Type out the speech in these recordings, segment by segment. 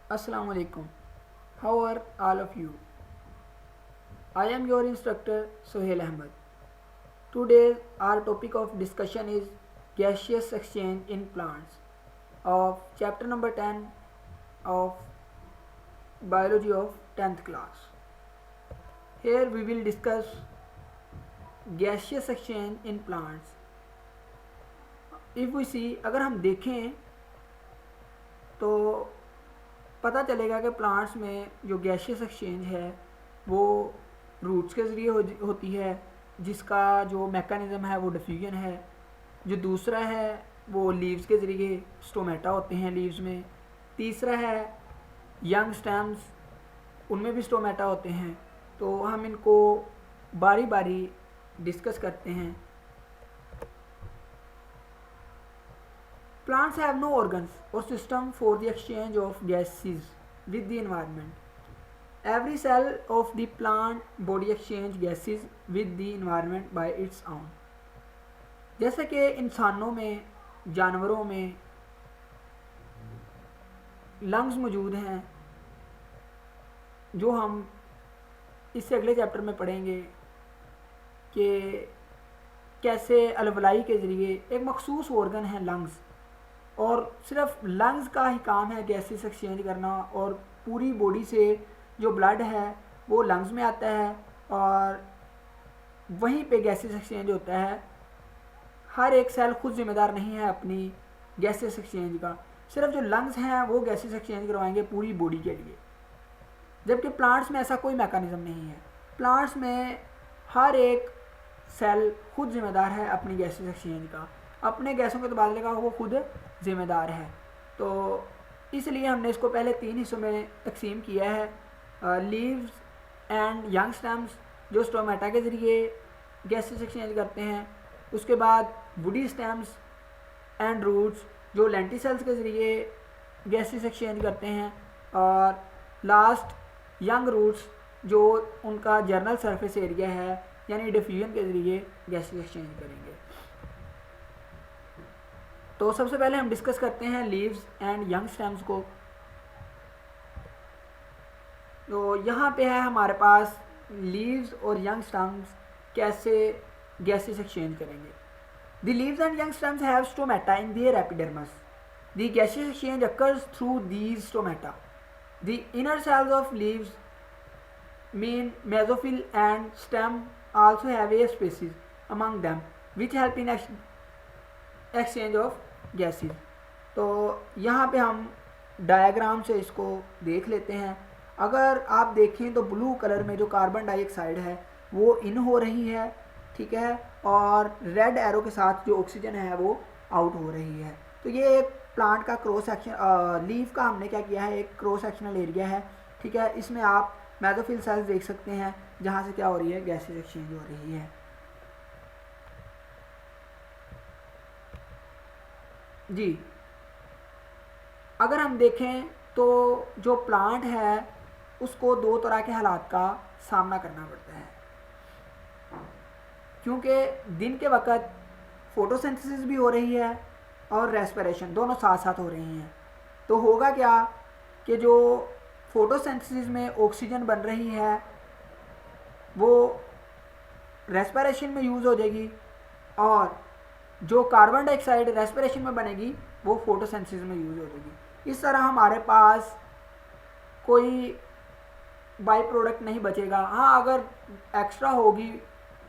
Assalamu alaikum. How are all of you? I am your instructor Sohail Ahmed. Today our topic of discussion is gaseous exchange in plants of chapter number 10 of biology of 10th class. Here we will discuss gaseous exchange in plants. If we see, अगर हम देखें तो पता चलेगा कि plants में जो gaseous exchange है वो रूट्स के ज़रिए होती है, जिसका जो मैकेनिज़्म है वो डिफ्यूजन है। जो दूसरा है वो लीव्स के ज़रिए, स्टोमेटा होते हैं लीव्स में। तीसरा है यंग स्टेम्स, उनमें भी स्टोमेटा होते हैं। तो हम इनको बारी बारी डिस्कस करते हैं। Plants have no organs or system for the exchange of gases with the environment. Every cell of the plant body exchange gases with the environment by its own. जैसे कि इंसानों में, जानवरों में लंग्स मौजूद हैं, जो हम इससे अगले चैप्टर में पढ़ेंगे कि कैसे अलवलाई के ज़रिए एक मखसूस ऑर्गन है लंग्स, और सिर्फ लंग्स का ही काम है गैसेस एक्सचेंज करना, और पूरी बॉडी से जो ब्लड है वो लंग्स में आता है और वहीं पे गैसेस एक्सचेंज होता है। हर एक सेल खुद जिम्मेदार नहीं है अपनी गैसेस एक्सचेंज का, सिर्फ जो लंग्स हैं वो गैसेस एक्सचेंज करवाएंगे पूरी बॉडी के लिए। जबकि प्लांट्स में ऐसा कोई मैकेनिज़्म नहीं है। प्लांट्स में हर एक सेल खुद जिम्मेदार है अपनी गैसेस एक्सचेंज का, अपने गैसों के तबादले का वो खुद ज़िम्मेदार है। तो इसलिए हमने इसको पहले 3 हिस्सों में तकसीम किया है। लीव्स एंड यंग स्टेम्स जो स्टोमेटा के ज़रिए गैसेस एक्सचेंज करते हैं, उसके बाद वुडी स्टेम्स एंड रूट्स जो लेंटिसेल्स के ज़रिए गैसेस एक्सचेंज करते हैं, और लास्ट यंग रूट्स जो उनका जर्नल सरफेस एरिया है यानी डिफ्यूजन के ज़रिए गैसेस एक्सचेंज करेंगे। तो सबसे पहले हम डिस्कस करते हैं लीव्स एंड यंग स्टेम्स को। तो यहाँ पे है हमारे पास लीव्स और यंग स्टेम्स कैसे गैसेस एक्सचेंज करेंगे। The leaves and young stems have stomata in their epidermis. The gases exchange occurs through these stomata. The inner cells of leaves, mean mesophyll and stem also have air spaces among them which help in exchange of gases. तो यहाँ पे हम diagram से इसको देख लेते हैं। अगर आप देखें तो ब्लू कलर में जो कार्बन डाइऑक्साइड है वो इन हो रही है, ठीक है, और रेड एरो के साथ जो ऑक्सीजन है वो आउट हो रही है। तो ये एक प्लांट का क्रॉस सेक्शन, लीफ का हमने क्या किया है, एक क्रॉस सेक्शनल एरिया है, ठीक है। इसमें आप मेसोफिल सेल्स देख सकते हैं जहाँ से क्या हो रही है, गैसेस एक्सचेंज हो रही है। जी, अगर हम देखें तो जो प्लांट है उसको 2 तरह के हालात का सामना करना पड़ता है, क्योंकि दिन के वक्त फोटोसिंथेसिस भी हो रही है और रेस्पिरेशन दोनों साथ साथ हो रही हैं। तो होगा क्या कि जो फोटोसिंथेसिस में ऑक्सीजन बन रही है वो रेस्पिरेशन में यूज़ हो जाएगी, और जो कार्बन डाइऑक्साइड रेस्पिरेशन में बनेगी वो फोटोसिंथेसिस में यूज़ हो जाएगी। इस तरह हमारे पास कोई बाई प्रोडक्ट नहीं बचेगा। हाँ, अगर एक्स्ट्रा होगी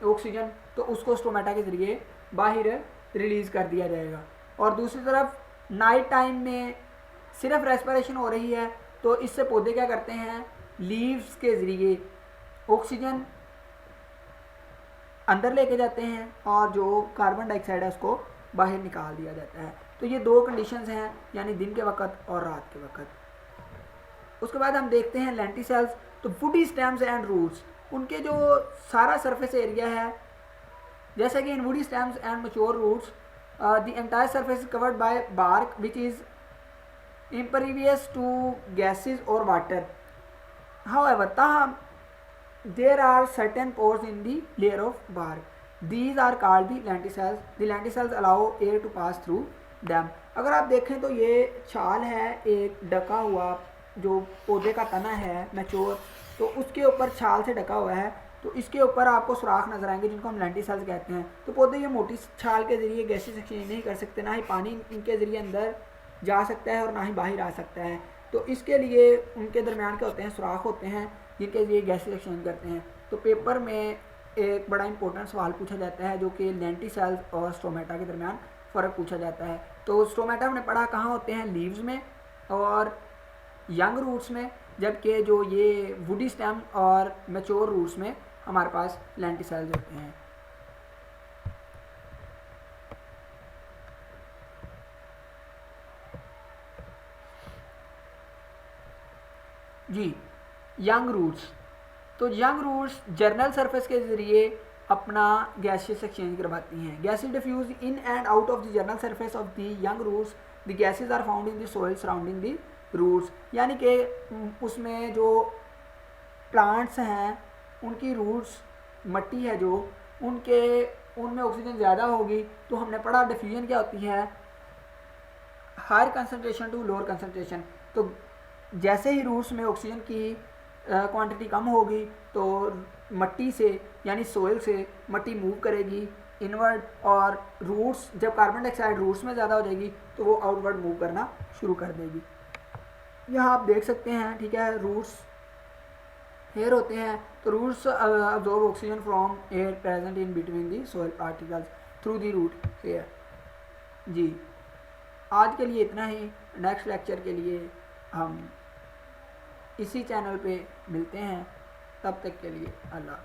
ऑक्सीजन तो उसको स्टोमेटा के ज़रिए बाहर रिलीज़ कर दिया जाएगा। और दूसरी तरफ नाइट टाइम में सिर्फ रेस्पिरेशन हो रही है तो इससे पौधे क्या करते हैं, लीव्स के ज़रिए ऑक्सीजन अंदर लेके जाते हैं और जो कार्बन डाइऑक्साइड है उसको बाहर निकाल दिया जाता है। तो ये 2 कंडीशंस हैं, यानी दिन के वक्त और रात के वक्त। उसके बाद हम देखते हैं लेंटिसेल्स। तो वुडी स्टेम्स एंड रूट्स, उनके जो सारा सरफेस एरिया है, जैसे कि in woody stems and mature roots the entire surface covered by bark which is impervious to gases or water. However, there are certain pores in the layer of bark. These are called the lenticels. The lenticels allow air to pass through them. अगर आप देखें तो ये छाल है एक ढका हुआ जो पौधे का तना है मैच्योर, तो उसके ऊपर छाल से ढका हुआ है, तो इसके ऊपर आपको सुराख नजर आएंगे जिनको हम लेंटिसेल्स कहते हैं। तो पौधे ये मोटी छाल के जरिए गैसेस एक्सचेंज नहीं कर सकते, ना ही पानी इनके ज़रिए अंदर जा सकता है और ना ही बाहर आ सकता है। तो इसके लिए उनके दरमियान क्या होते हैं, सुराख होते हैं जिनके जरिए गैसेस एक्सचेंज करते हैं। तो पेपर में एक बड़ा इंपॉर्टेंट सवाल पूछा जाता है जो कि लेंटिसेल्स और स्टोमेटा के दरमियान फ़र्क पूछा जाता है। तो स्टोमेटा हमने पढ़ा कहाँ होते हैं, लीव्स में और यंग रूट्स में, जबकि जो ये वुडी स्टेम और मैच्योर रूट्स में हमारे पास लेंटिसेल्स होते हैं। जी, यंग रूट्स। तो यंग रूट्स जर्नल सरफेस के ज़रिए अपना गैसेस एक्सचेंज करवाती हैं। Gases diffuse in and out of the general surface of the young roots, the gases are found in the soil surrounding the roots. यानी कि उसमें जो प्लांट्स हैं उनकी रूट्स, मट्टी है जो उनमें ऑक्सीजन ज़्यादा होगी। तो हमने पढ़ा डिफ्यूजन क्या होती है, higher concentration to lower concentration. तो जैसे ही रूट्स में ऑक्सीजन की क्वांटिटी कम होगी तो मट्टी से यानी सोइल से मट्टी मूव करेगी इनवर्ड, और रूट्स जब कार्बन डाइऑक्साइड रूट्स में ज़्यादा हो जाएगी तो वो आउटवर्ड मूव करना शुरू कर देगी। यहाँ आप देख सकते हैं, ठीक है, रूट्स हेयर होते हैं। तो roots absorb oxygen from air present in between the soil particles through the root hair. जी, आज के लिए इतना ही। नेक्स्ट लेक्चर के लिए हम इसी चैनल पे मिलते हैं, तब तक के लिए अल्लाह।